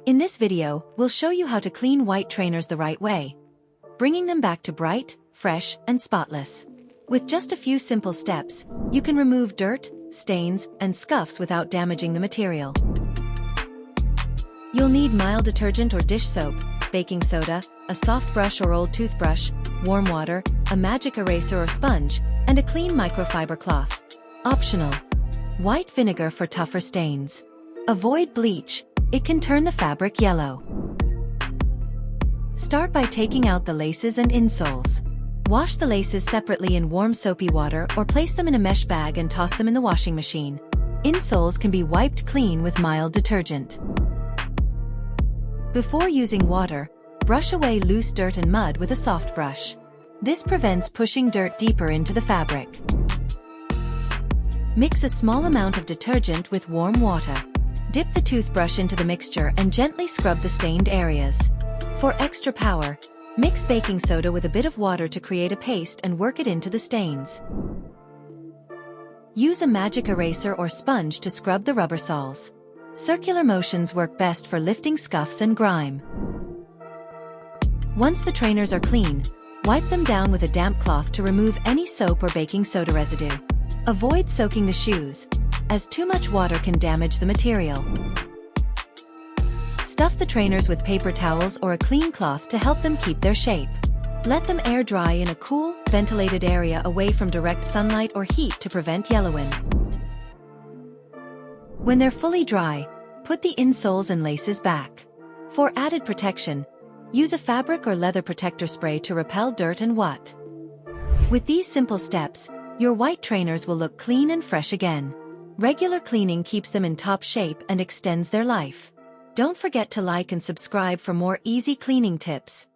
In this video, we'll show you how to clean white trainers the right way, bringing them back to bright, fresh, and spotless. With just a few simple steps, you can remove dirt, stains, and scuffs without damaging the material. You'll need mild detergent or dish soap, baking soda, a soft brush or old toothbrush, warm water, a magic eraser or sponge, and a clean microfiber cloth. Optional: white vinegar for tougher stains. Avoid bleach. It can turn the fabric yellow. Start by taking out the laces and insoles. Wash the laces separately in warm soapy water or place them in a mesh bag and toss them in the washing machine. Insoles can be wiped clean with mild detergent. Before using water, brush away loose dirt and mud with a soft brush. This prevents pushing dirt deeper into the fabric. Mix a small amount of detergent with warm water. Dip the toothbrush into the mixture and gently scrub the stained areas. For extra power, mix baking soda with a bit of water to create a paste and work it into the stains. Use a magic eraser or sponge to scrub the rubber soles. Circular motions work best for lifting scuffs and grime. Once the trainers are clean, wipe them down with a damp cloth to remove any soap or baking soda residue. Avoid soaking the shoes, as too much water can damage the material. Stuff the trainers with paper towels or a clean cloth to help them keep their shape. Let them air dry in a cool, ventilated area away from direct sunlight or heat to prevent yellowing. When they're fully dry, put the insoles and laces back. For added protection, use a fabric or leather protector spray to repel dirt and wet. With these simple steps, your white trainers will look clean and fresh again. Regular cleaning keeps them in top shape and extends their life. Don't forget to like and subscribe for more easy cleaning tips.